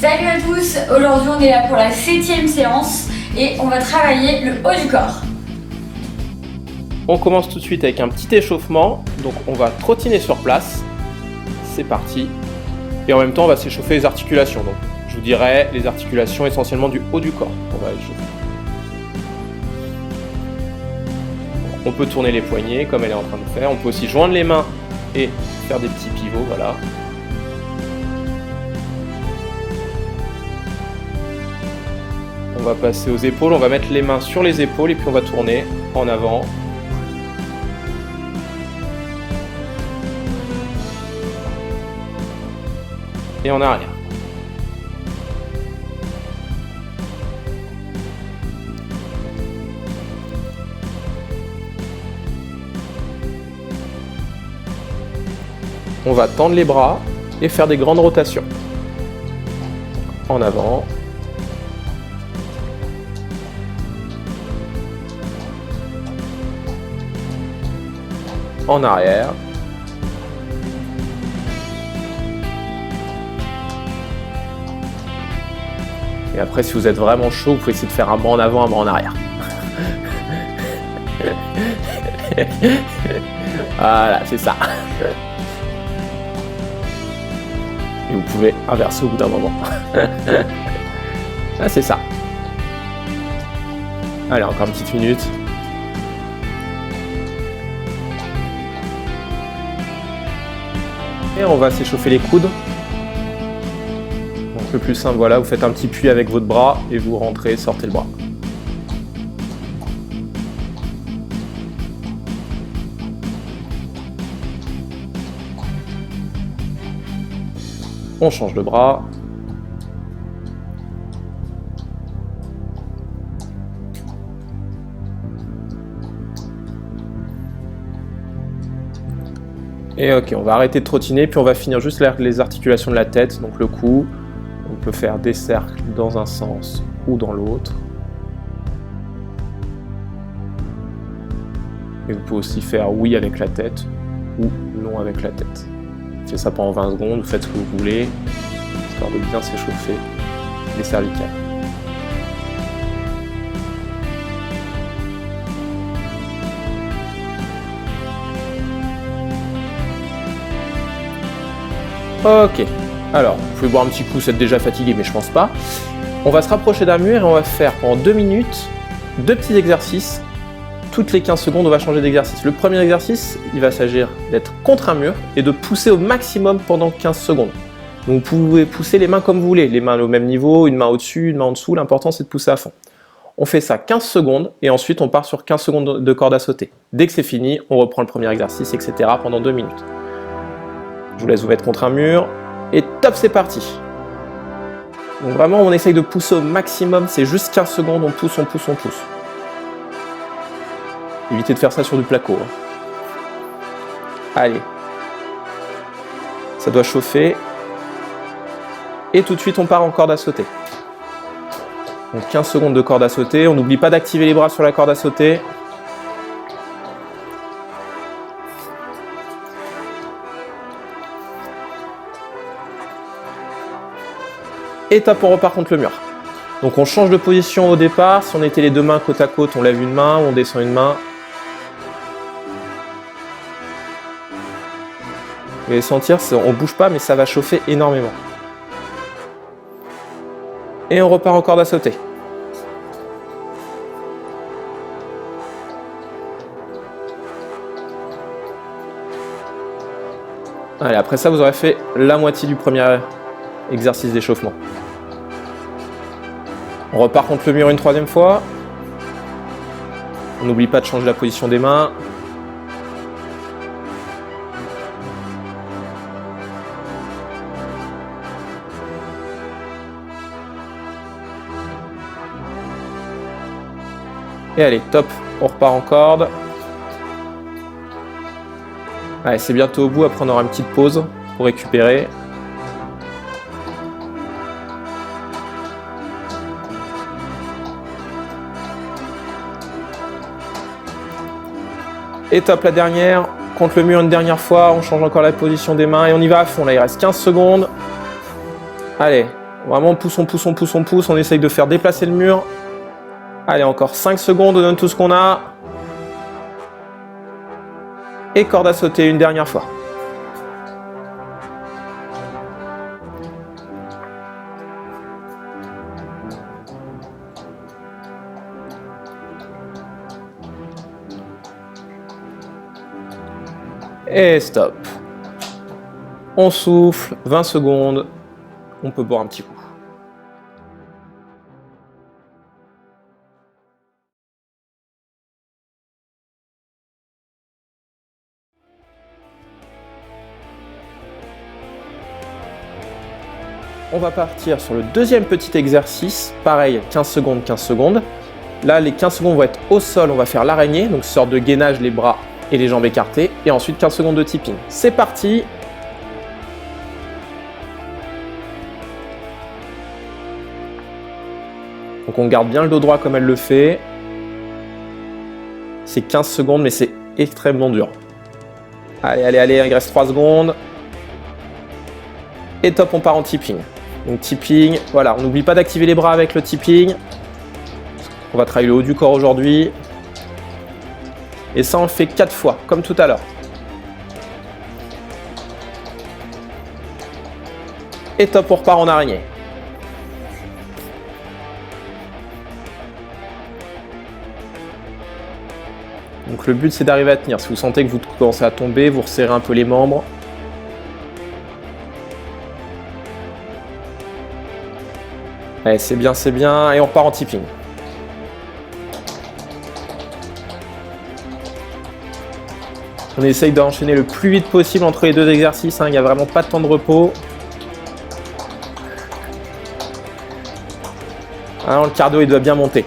Salut à tous, aujourd'hui on est là pour la 7e séance et on va travailler le haut du corps. On commence tout de suite avec un petit échauffement, donc on va trottiner sur place, c'est parti, et en même temps on va s'échauffer les articulations, donc je vous dirais les articulations essentiellement du haut du corps, on va échauffer. On peut tourner les poignets comme elle est en train de faire, on peut aussi joindre les mains et faire des petits pivots, voilà. On va passer aux épaules, on va mettre les mains sur les épaules et puis on va tourner en avant. Et en arrière. On va tendre les bras et faire des grandes rotations. En avant. En arrière. Et après, si vous êtes vraiment chaud, vous pouvez essayer de faire un bras en avant, un bras en arrière. Voilà, c'est ça. Et vous pouvez inverser au bout d'un moment. Ah, c'est ça. Allez, encore une petite minute. Et on va s'échauffer les coudes. Donc le plus simple, voilà, vous faites un petit puits avec votre bras et vous rentrez, sortez le bras. On change de bras. Et ok, on va arrêter de trottiner, puis on va finir juste les articulations de la tête, donc le cou. On peut faire des cercles dans un sens ou dans l'autre. Et vous pouvez aussi faire oui avec la tête ou non avec la tête. Faites ça pendant 20 secondes, vous faites ce que vous voulez, histoire de bien s'échauffer les cervicales. Ok, alors, vous pouvez boire un petit coup, vous êtes déjà fatigué, mais je pense pas. On va se rapprocher d'un mur et on va faire pendant 2 minutes, 2 petits exercices. Toutes les 15 secondes, on va changer d'exercice. Le premier exercice, il va s'agir d'être contre un mur et de pousser au maximum pendant 15 secondes. Donc vous pouvez pousser les mains comme vous voulez, les mains au même niveau, une main au-dessus, une main en dessous, l'important c'est de pousser à fond. On fait ça 15 secondes et ensuite on part sur 15 secondes de corde à sauter. Dès que c'est fini, on reprend le premier exercice, etc. pendant 2 minutes. Je vous laisse vous mettre contre un mur, et top, c'est parti. Donc vraiment, on essaye de pousser au maximum, c'est juste 15 secondes, on pousse, on pousse, on pousse. Évitez de faire ça sur du placo. Hein. Allez. Ça doit chauffer. Et tout de suite, on part en corde à sauter. Donc 15 secondes de corde à sauter, on n'oublie pas d'activer les bras sur la corde à sauter. Et top, on repart contre le mur. Donc on change de position au départ. Si on était les deux mains côte à côte, on lève une main, on descend une main. Vous allez sentir, on ne bouge pas, mais ça va chauffer énormément. Et on repart en corde à sauter. Allez, après ça, vous aurez fait la moitié du premier exercice d'échauffement. On repart contre le mur une 3e fois. On n'oublie pas de changer la position des mains. Et allez, top, on repart en corde. Allez, c'est bientôt au bout, après on aura une petite pause pour récupérer. Et top, la dernière, contre le mur une dernière fois, on change encore la position des mains et on y va à fond. Là, il reste 15 secondes. Allez, Vraiment, on pousse, on pousse, on pousse, on pousse. On essaye de faire déplacer le mur. Allez, encore 5 secondes, on donne tout ce qu'on a. Et corde à sauter une dernière fois. Et stop. On souffle, 20 secondes. On peut boire un petit coup. On va partir sur le deuxième petit exercice. Pareil, 15 secondes, 15 secondes. Là, les 15 secondes vont être au sol. On va faire l'araignée, donc sorte de gainage, les bras et les jambes écartées. Et ensuite, 15 secondes de tipping. C'est parti. Donc on garde bien le dos droit comme elle le fait. C'est 15 secondes, mais c'est extrêmement dur. Allez, allez, allez, il reste 3 secondes. Et top, on part en tipping. Donc tipping, voilà, on n'oublie pas d'activer les bras avec le tipping. On va travailler le haut du corps aujourd'hui. Et ça, on le fait 4 fois, comme tout à l'heure. Et top, on repart en araignée. Donc le but, c'est d'arriver à tenir. Si vous sentez que vous commencez à tomber, vous resserrez un peu les membres. Allez, c'est bien, et on repart en tipping. On essaye d'enchaîner le plus vite possible entre les deux exercices, hein. Il n'y a vraiment pas de temps de repos. Alors, le cardio, il doit bien monter.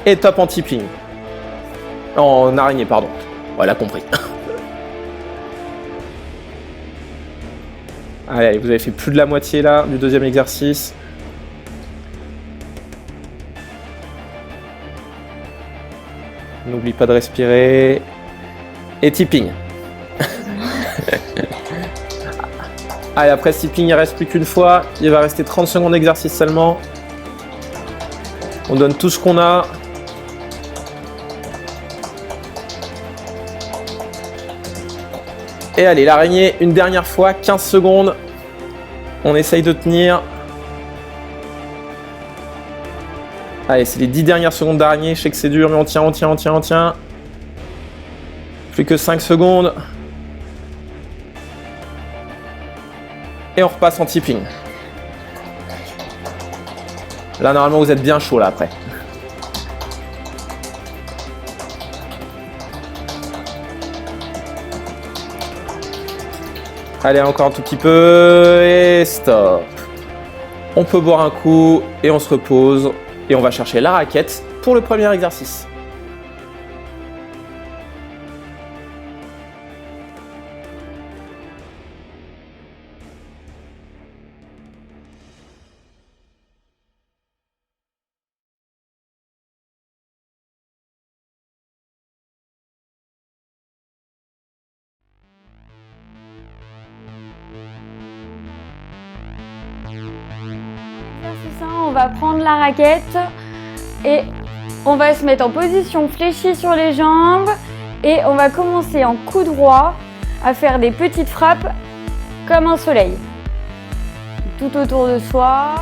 Et top en tipping. En araignée, pardon. Voilà, compris. Allez, vous avez fait plus de la moitié là du deuxième exercice. N'oublie pas de respirer. Et tipping. Allez, après tipping, il ne reste plus qu'une fois. Il va rester 30 secondes d'exercice seulement. On donne tout ce qu'on a. Et allez, l'araignée, une dernière fois, 15 secondes. On essaye de tenir. Allez, c'est les 10 dernières secondes d'araignée. Je sais que c'est dur, mais on tient, on tient, on tient, on tient. Plus que 5 secondes. Et on repasse en tipping. Là, normalement, vous êtes bien chaud, là, après. Allez, encore un tout petit peu. Et stop. On peut boire un coup et on se repose. Et on va chercher la raquette pour le premier exercice. On va prendre la raquette et on va se mettre en position fléchie sur les jambes et on va commencer en coup droit à faire des petites frappes comme un soleil tout autour de soi.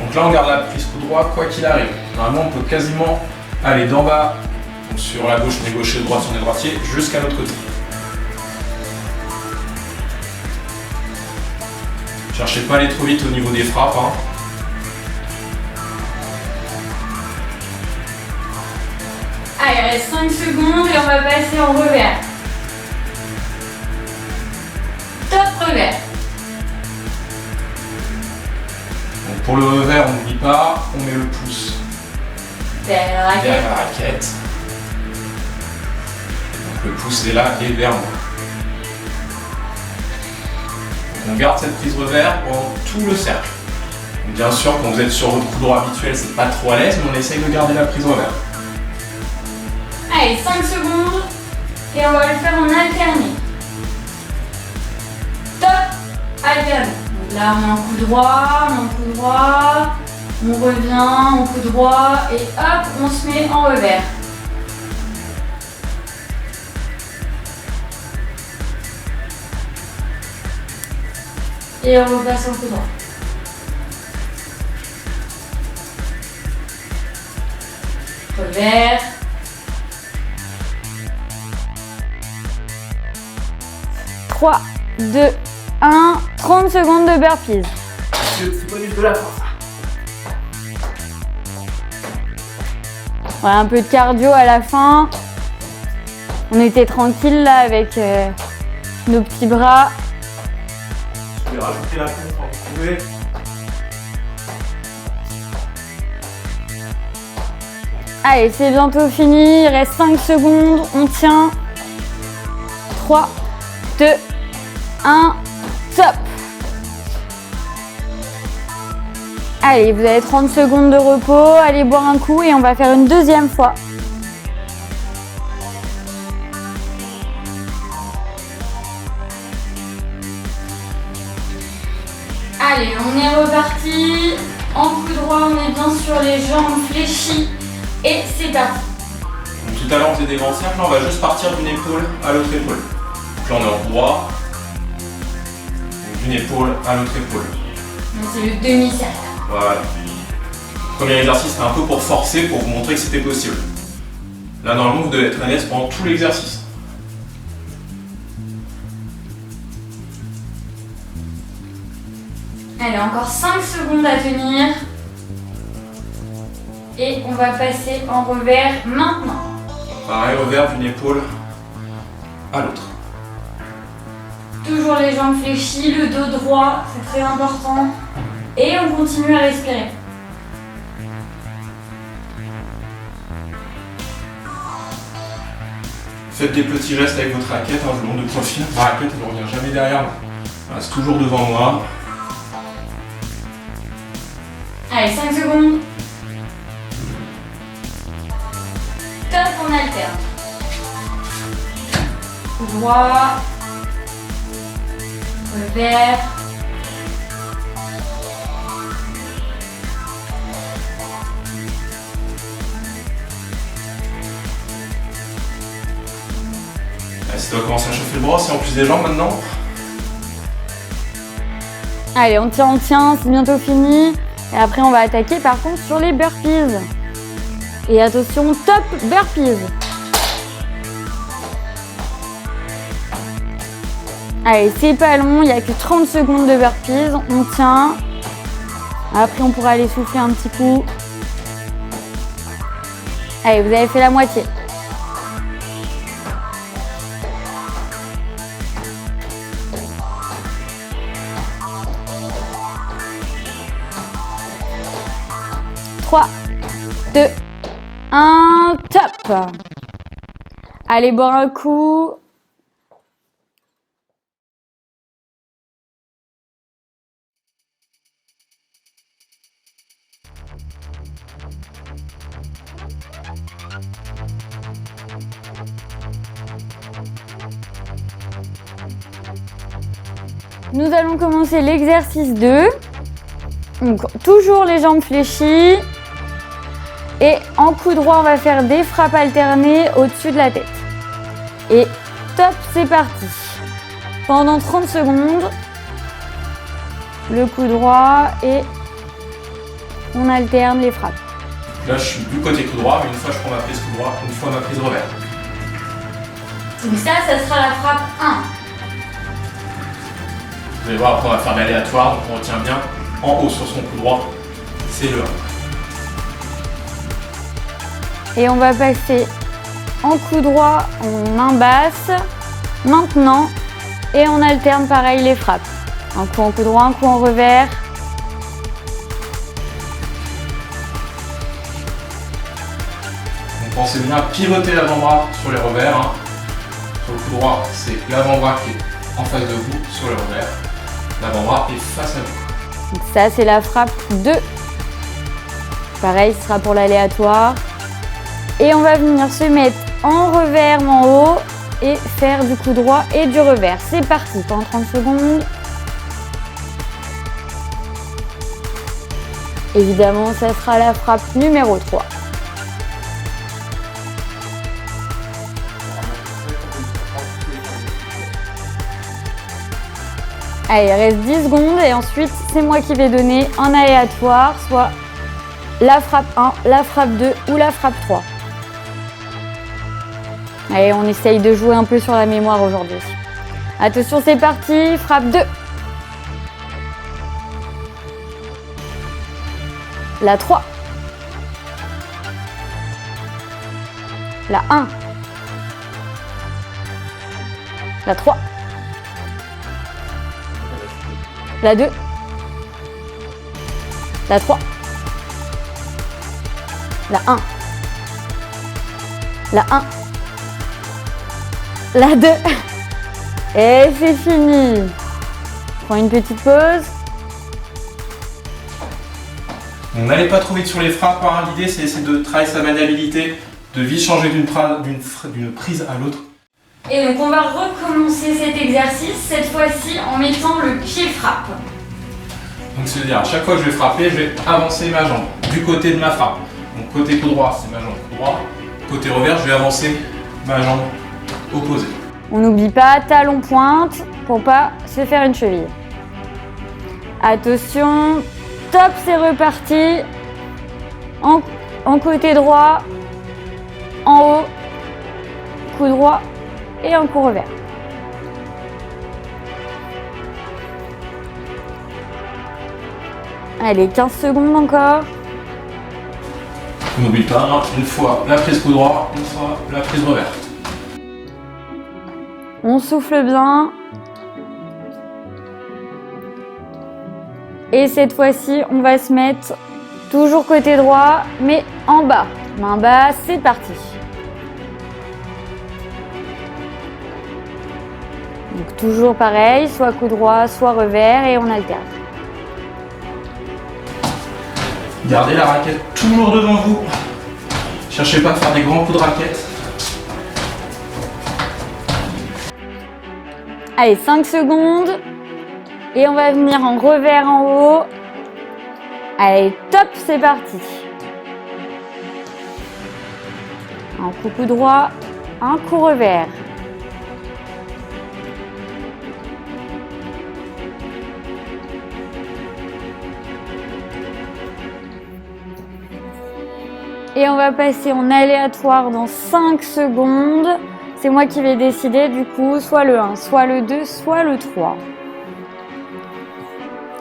Donc là on garde la prise coup droit quoi qu'il arrive. Normalement on peut quasiment aller d'en bas, donc sur la gauche on est gaucher, droite on est droitier, jusqu'à l'autre côté. Cherchez pas à aller trop vite au niveau des frappes. Hein. Allez, il reste 5 secondes et on va passer en revers. Top revers. Donc pour le revers, on n'oublie pas, on met le pouce derrière la raquette. Donc le pouce est là et vers moi. On garde cette prise revers pendant tout le cercle. Donc bien sûr, quand vous êtes sur votre coup droit habituel, c'est pas trop à l'aise, mais on essaye de garder la prise revers. Allez, 5 secondes et on va le faire en alterné. Top, alterné. Donc Là, on est en coup droit, on revient en coup droit et hop, on se met en revers. Et on repasse en coup droit. Revers. Trois, 2, 1, 30 secondes de burpees. C'est pas du tout la force. Voilà, un peu de cardio à la fin. On était tranquille là avec nos petits bras. Je vais rajouter la pompe quand vous pouvez. Allez, c'est bientôt fini. Il reste 5 secondes. On tient. 3, 2, 1, top. Allez, vous avez 30 secondes de repos. Allez boire un coup et on va faire une deuxième fois. Allez, on est reparti. En coup droit, on est bien sur les jambes fléchies. Et c'est parti. Donc, tout à l'heure on faisait des grands cercles, là on va juste partir d'une épaule à l'autre épaule. Donc là on est en droit, d'une épaule à l'autre épaule. Donc c'est le demi-cercle. Voilà. Premier exercice, c'était un peu pour forcer, pour vous montrer que c'était possible. Là normalement vous devez être à l'aise pendant tout l'exercice. Allez, encore 5 secondes à tenir. Et on va passer en revers maintenant. Pareil, revers d'une épaule à l'autre. Toujours les jambes fléchies, le dos droit, c'est très important. Et on continue à respirer. Faites des petits gestes avec votre raquette, je vous montre de profil. Ma raquette elle ne revient jamais derrière moi. Elle reste toujours devant moi. Allez, 5 secondes. Top, on alterne. Coup droit. Revers. Ça doit commencer à chauffer le bras, c'est en plus des jambes maintenant. Allez, on tient, c'est bientôt fini. Et après, on va attaquer par contre sur les burpees. Et attention, top burpees. Allez, c'est pas long, il n'y a que 30 secondes de burpees. On tient. Après, on pourra aller souffler un petit coup. Allez, vous avez fait la moitié. Trois, 2, 1, top. Allez boire un coup. Nous allons commencer l'exercice 2. Donc, toujours les jambes fléchies. Et en coup droit, on va faire des frappes alternées au-dessus de la tête. Et top, c'est parti. Pendant 30 secondes, le coup droit et on alterne les frappes. Là, je suis du côté coup droit, mais une fois je prends ma prise coup droit, une fois ma prise revers. Donc ça sera la frappe 1. Vous allez voir, après on va faire l'aléatoire, donc on retient bien en haut sur son coup droit, c'est le 1. Et on va passer en coup droit, en main basse, maintenant, et on alterne pareil les frappes. Un coup en coup droit, un coup en revers. Donc pensez bien à pivoter l'avant-bras sur les revers. Hein. Sur le coup droit, c'est l'avant-bras qui est en face de vous sur le revers. L'avant-bras est face à vous. Donc ça, c'est la frappe 2. Pareil, ce sera pour l'aléatoire. Et on va venir se mettre en revers, en haut, et faire du coup droit et du revers. C'est parti, pendant 30 secondes. Évidemment, ça sera la frappe numéro 3. Allez, il reste 10 secondes et ensuite, c'est moi qui vais donner en aléatoire, soit la frappe 1, la frappe 2 ou la frappe 3. Allez, on essaye de jouer un peu sur la mémoire aujourd'hui. Attention, c'est parti, frappe 2. La 3. La 1. La 3. La 2. La 3. La 1. La 1. La 2. Et c'est fini. Je prends une petite pause. On n'allait pas trop vite sur les frappes, hein. L'idée c'est de travailler sa maniabilité, de vite changer d'une prise à l'autre. Et donc on va recommencer cet exercice, cette fois-ci en mettant le pied frappe. Donc c'est-à-dire à chaque fois que je vais frapper, je vais avancer ma jambe du côté de ma frappe. Donc côté coup droit, c'est ma jambe coup droit. Côté revers, je vais avancer ma jambe opposée. On n'oublie pas talon pointe pour pas se faire une cheville. Attention, top, c'est reparti. En côté droit, en haut, coup droit et un coup revers. Allez, 15 secondes encore. N'oublie pas, hein, une fois la prise coup droit, une fois la prise revers. On souffle bien. Et cette fois-ci, on va se mettre toujours côté droit, mais en bas. Main basse, c'est parti. Donc toujours pareil, soit coup droit, soit revers, et on alterne. Gardez la raquette toujours devant vous. Cherchez pas à faire des grands coups de raquette. Allez, 5 secondes. Et on va venir en revers en haut. Allez, top, c'est parti. Un coup droit, un coup revers. Et on va passer en aléatoire dans 5 secondes. C'est moi qui vais décider du coup, soit le 1, soit le 2, soit le 3.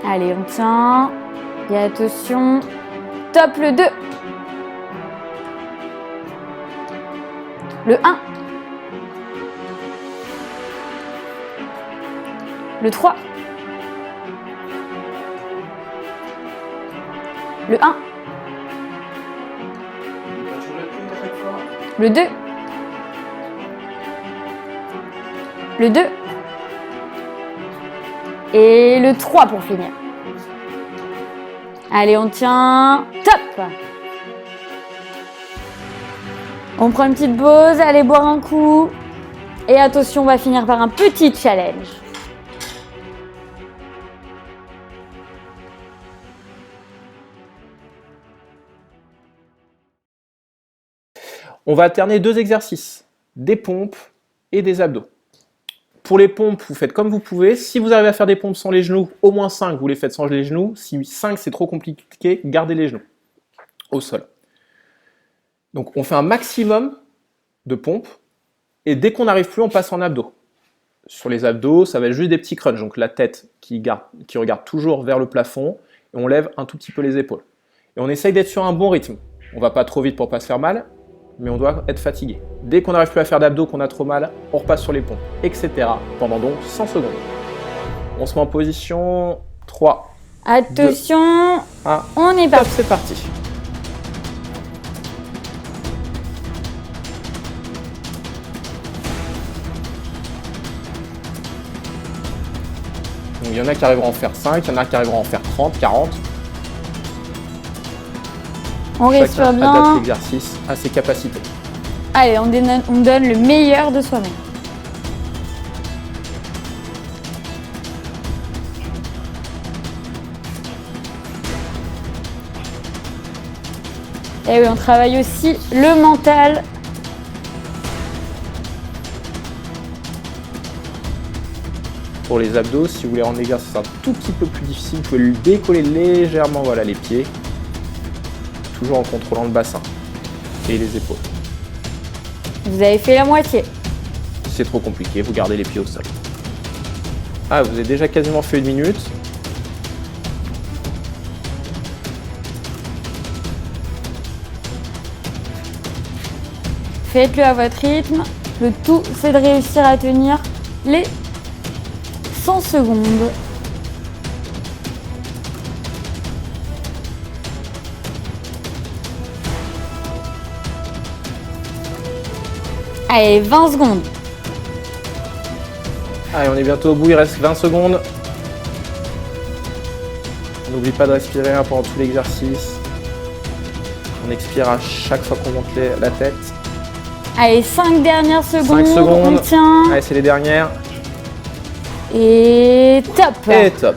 Allez, on tient. Et attention, top le 2. Le 1. Le 3. Le 1. Le 2. Le 2. Et le 3 pour finir. Allez, on tient. Top! On prend une petite pause, allez boire un coup. Et attention, on va finir par un petit challenge. On va alterner 2 exercices, des pompes et des abdos. Pour les pompes, vous faites comme vous pouvez. Si vous arrivez à faire des pompes sans les genoux, au moins 5, vous les faites sans les genoux. Si 5, c'est trop compliqué, gardez les genoux au sol. Donc, on fait un maximum de pompes. Et dès qu'on n'arrive plus, on passe en abdos. Sur les abdos, ça va être juste des petits crunchs. Donc, la tête qui regarde toujours vers le plafond. Et on lève un tout petit peu les épaules. Et on essaye d'être sur un bon rythme. On ne va pas trop vite pour ne pas se faire mal, mais on doit être fatigué. Dès qu'on n'arrive plus à faire d'abdos, qu'on a trop mal, on repasse sur les pompes, etc. Pendant donc 100 secondes. On se met en position 3. Attention, 2, 1. On est parti. C'est parti. Donc, il y en a qui arriveront à en faire 5, il y en a qui arriveront à en faire 30, 40. On respire Chacun bien. adapte l'exercice à ses capacités. Allez, on donne le meilleur de soi-même. Et oui, on travaille aussi le mental. Pour les abdos, si vous voulez rendre l'exercice un tout petit peu plus difficile, vous pouvez le décoller légèrement, voilà, les pieds. Toujours en contrôlant le bassin et les épaules. Vous avez fait la moitié. Si c'est trop compliqué, vous gardez les pieds au sol. Ah, vous avez déjà quasiment fait 1 minute. Faites-le à votre rythme. Le tout, c'est de réussir à tenir les 100 secondes. Allez, 20 secondes. Allez, on est bientôt au bout, il reste 20 secondes. N'oublie pas de respirer pendant tout l'exercice. On expire à chaque fois qu'on monte la tête. Allez, 5 dernières secondes. 5 secondes. On tient. Allez, c'est les dernières. Et top. Et top.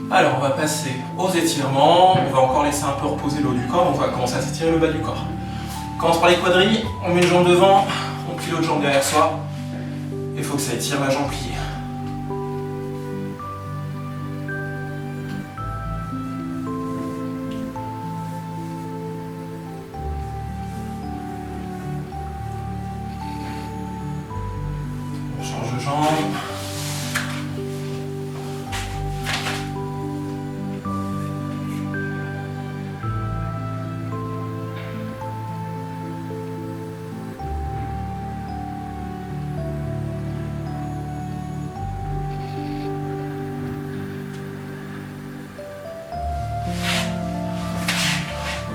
Alors on va passer aux étirements, on va encore laisser un peu reposer le haut du corps, on va commencer à s'étirer le bas du corps. On commence par les quadrilles, on met une jambe devant, on plie l'autre jambe derrière soi, il faut que ça étire la jambe pliée. On change de jambe.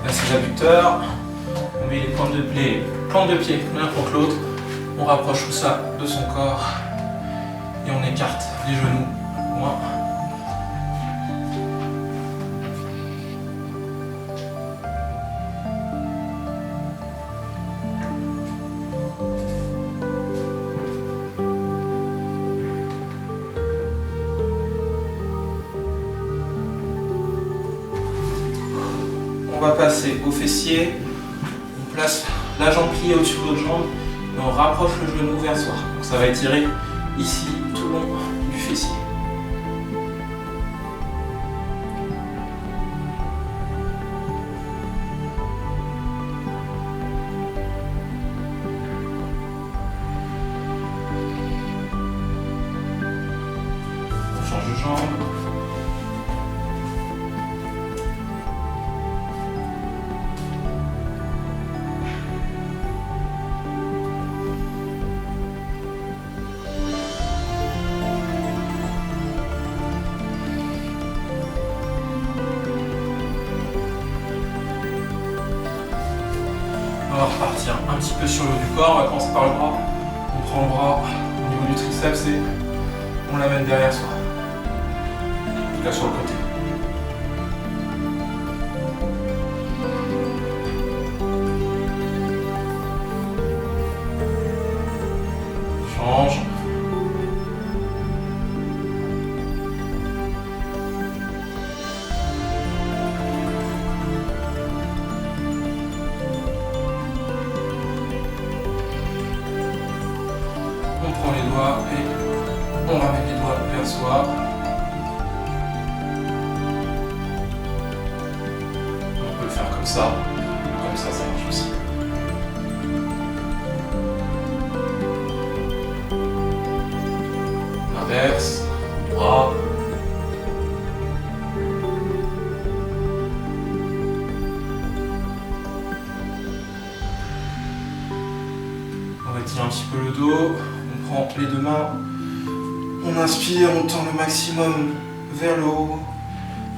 Les abducteurs, on met les pointes de pied l'un contre l'autre, on rapproche tout ça de son corps et on écarte les genoux loin. On va passer au fessier, on place la jambe pliée au-dessus de l'autre jambe et on rapproche le genou vers soi. Donc ça va étirer ici tout le long du fessier. On change de jambe. On va repartir un petit peu sur le haut du corps, on va commencer par le bras. On prend le bras au niveau du triceps et on l'amène derrière soi. En tout cas sur le côté. Change. On prend les doigts et on ramène les doigts vers soi. On peut le faire comme ça marche aussi. Inverse, droit. On retire un petit peu le dos. On prend les deux mains, On inspire, on tend le maximum vers le haut.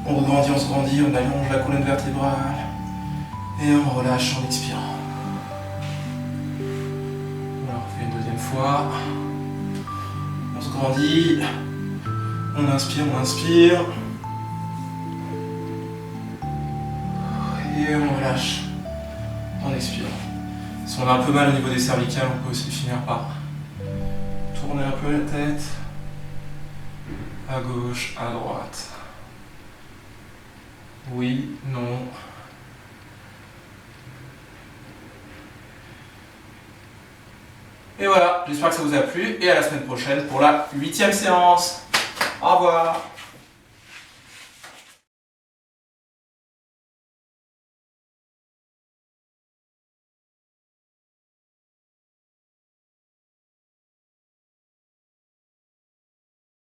On regrandit, on se grandit, on allonge la colonne vertébrale. Et on relâche en expirant. On refait une deuxième fois. On se grandit. On inspire, on inspire. Et on relâche en expirant. Si on a un peu mal au niveau des cervicales, on peut aussi finir par tourner un peu la tête. À gauche, à droite. Oui, non. Et voilà, j'espère que ça vous a plu et à la semaine prochaine pour la 8e séance. Au revoir.